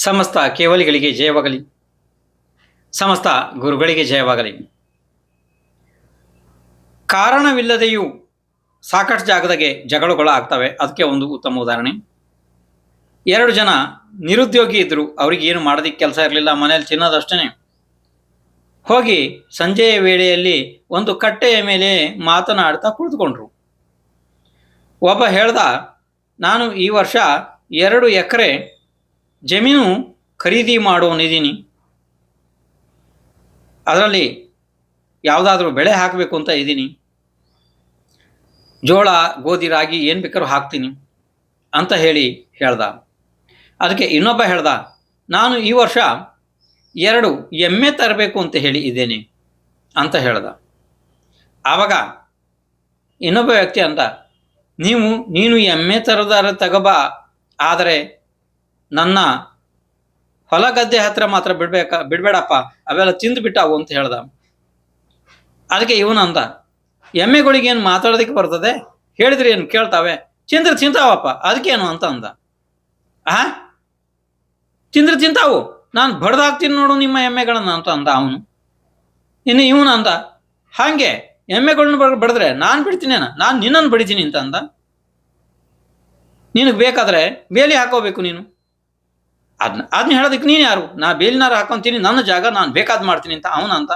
ಸಮಸ್ತ ಕೇವಲಿಗಳಿಗೆ ಜಯವಾಗಲಿ. ಸಮಸ್ತ ಗುರುಗಳಿಗೆ ಜಯವಾಗಲಿ. ಕಾರಣವಿಲ್ಲದೆಯೂ ಸಾಕಷ್ಟು ಜಾಗದಾಗೆ ಜಗಳಗಳು ಆಗ್ತವೆ. ಅದಕ್ಕೆ ಒಂದು ಉತ್ತಮ ಉದಾಹರಣೆ. 2 ಜನ ನಿರುದ್ಯೋಗಿ ಇದ್ದರು. ಅವ್ರಿಗೆ ಏನು ಮಾಡೋದಕ್ಕೆ ಕೆಲಸ ಇರಲಿಲ್ಲ, ಮನೇಲಿ ತಿನ್ನೋದಷ್ಟೇ. ಹೋಗಿ ಸಂಜೆಯ ವೇಳೆಯಲ್ಲಿ ಒಂದು ಕಟ್ಟೆಯ ಮೇಲೆ ಮಾತನಾಡ್ತಾ ಕುಳಿತುಕೊಂಡ್ರು. ಒಬ್ಬ ಹೇಳ್ದ, ನಾನು ಈ ವರ್ಷ 2 ಎಕರೆ ಜಮೀನು ಖರೀದಿ ಮಾಡೋನಿದ್ದೀನಿ. ಅದರಲ್ಲಿ ಯಾವುದಾದ್ರೂ ಬೆಳೆ ಹಾಕಬೇಕು ಅಂತ ಇದ್ದೀನಿ. ಜೋಳ, ಗೋಧಿ, ರಾಗಿ ಏನು ಬೇಕಾದ್ರೂ ಹಾಕ್ತೀನಿ ಅಂತ ಹೇಳ್ದ. ಅದಕ್ಕೆ ಇನ್ನೊಬ್ಬ ಹೇಳ್ದ, ನಾನು ಈ ವರ್ಷ 2 ಎಮ್ಮೆ ತರಬೇಕು ಅಂತ ಇದ್ದೇನೆ ಅಂತ ಹೇಳ್ದ. ಆವಾಗ ಇನ್ನೊಬ್ಬ ವ್ಯಕ್ತಿ ಅಂತ, ನೀನು ಎಮ್ಮೆ ತಗಬಾ, ಆದರೆ ನನ್ನ ಹೊಲ ಗದ್ದೆ ಹತ್ರ ಮಾತ್ರ ಬಿಡಬೇಡಪ್ಪ, ಅವೆಲ್ಲ ತಿಂದುಬಿಟ್ಟಾವು ಅಂತ ಹೇಳ್ದ. ಅದಕ್ಕೆ ಇವನಂದ, ಎಮ್ಮೆಗಳಿಗೇನು ಮಾತಾಡೋದಕ್ಕೆ ಬರ್ತದೆ, ಹೇಳಿದ್ರೆ ಏನು ಕೇಳ್ತಾವೆ, ತಿಂದ್ರೆ ತಿಂತಾವಪ್ಪ, ಅದಕ್ಕೇನು ಅಂತ ಅಂದ. ತಿಂದ್ರೆ ತಿಂತಾವು, ನಾನು ಬಡ್ದಾಕ್ತೀನಿ ನೋಡು ನಿಮ್ಮ ಎಮ್ಮೆಗಳನ್ನ ಅಂತ ಅಂದ ಅವನು. ಇನ್ನು ಇವನಂದ, ಹಾಗೆ ಎಮ್ಮೆಗಳನ್ನ ಬಡಿದ್ರೆ ನಾನು ಬಿಡ್ತೀನೇನ, ನಾನು ನಿನ್ನನ್ನು ಬಡಿತೀನಿ ಅಂತ ಅಂದ. ನಿನಗೆ ಬೇಕಾದರೆ ಬೇಲಿ ಹಾಕೋಬೇಕು ನೀನು. ಅದನ್ನ ಹೇಳೋದಕ್ಕೆ ನೀನು ಯಾರು? ನಾ ಬೇಲಿನಾರು ಹಾಕೊಂತೀನಿ, ನನ್ನ ಜಾಗ, ನಾನು ಬೇಕಾದ್ ಮಾಡ್ತೀನಿ ಅಂತ ಅವನಂತ.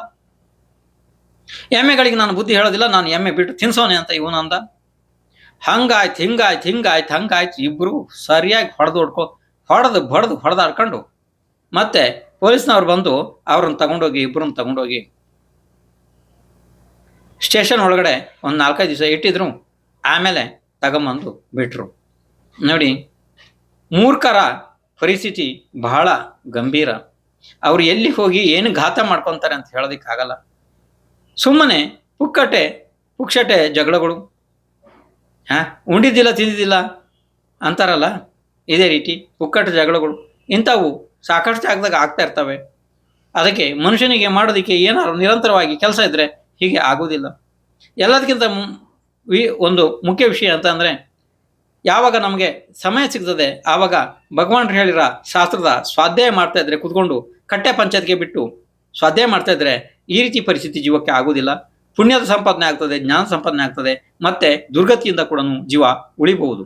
ಎಮ್ಮೆಗಳಿಗೆ ನಾನು ಬುದ್ಧಿ ಹೇಳೋದಿಲ್ಲ, ನಾನು ಎಮ್ಮೆ ಬಿಟ್ಟು ತಿನ್ಸೋನೆ ಅಂತ ಇವನಂದ. ಹಂಗಾಯ್ತು. ಇಬ್ರು ಸರಿಯಾಗಿ ಹೊಡೆದಾಡ್ಕೊಂಡು ಮತ್ತೆ ಪೊಲೀಸ್ನವ್ರು ಬಂದು ಅವ್ರನ್ನ ಇಬ್ಬರನ್ನ ತಗೊಂಡೋಗಿ ಸ್ಟೇಷನ್ ಒಳಗಡೆ ಒಂದು 4-5 ದಿವಸ ಇಟ್ಟಿದ್ರು. ಆಮೇಲೆ ತಗೊಂಬಂದು ಬಿಟ್ರು. ನೋಡಿ, ಮೂರ್ಖರ ಪರಿಸ್ಥಿತಿ ಬಹಳ ಗಂಭೀರ. ಅವ್ರು ಎಲ್ಲಿ ಹೋಗಿ ಏನು ಘಾತ ಮಾಡ್ಕೊತಾರೆ ಅಂತ ಹೇಳೋದಕ್ಕಾಗಲ್ಲ. ಸುಮ್ಮನೆ ಪುಕ್ಷಟೆ ಜಗಳಗಳು. ಉಂಡಿದ್ದಿಲ್ಲ ತಿಂದಿದ್ದಿಲ್ಲ ಅಂತಾರಲ್ಲ, ಇದೇ ರೀತಿ ಪುಕ್ಕಟ ಜಗಳಗಳು ಇಂಥವು ಸಾಕಷ್ಟು ಜಾಗದಾಗ ಆಗ್ತಾ ಇರ್ತವೆ. ಅದಕ್ಕೆ ಮನುಷ್ಯನಿಗೆ ಮಾಡೋದಕ್ಕೆ ಏನಾದ್ರು ನಿರಂತರವಾಗಿ ಕೆಲಸ ಇದ್ದರೆ ಹೀಗೆ ಆಗೋದಿಲ್ಲ. ಎಲ್ಲದಕ್ಕಿಂತ ಒಂದು ಮುಖ್ಯ ವಿಷಯ ಅಂತ ಅಂದರೆ, ಯಾವಾಗ ನಮಗೆ ಸಮಯ ಸಿಗ್ತದೆ ಆವಾಗ ಭಗವಾನ್ರು ಹೇಳಿರೋ ಶಾಸ್ತ್ರದ ಸ್ವಾಧ್ಯಾಯ ಮಾಡ್ತಾ ಇದ್ರೆ, ಕೂತ್ಕೊಂಡು ಕಟ್ಟೆ ಪಂಚಾಯತ್ಗೆ ಬಿಟ್ಟು ಸ್ವಾಧ್ಯಾಯ ಮಾಡ್ತಾ ಇದ್ರೆ ಈ ರೀತಿ ಪರಿಸ್ಥಿತಿ ಜೀವಕ್ಕೆ ಆಗೋದಿಲ್ಲ. ಪುಣ್ಯದ ಸಂಪಾದನೆ ಆಗ್ತದೆ, ಜ್ಞಾನ ಸಂಪಾದನೆ ಆಗ್ತದೆ, ಮತ್ತೆ ದುರ್ಗತಿಯಿಂದ ಕೂಡ ಜೀವ ಉಳಿಬಹುದು.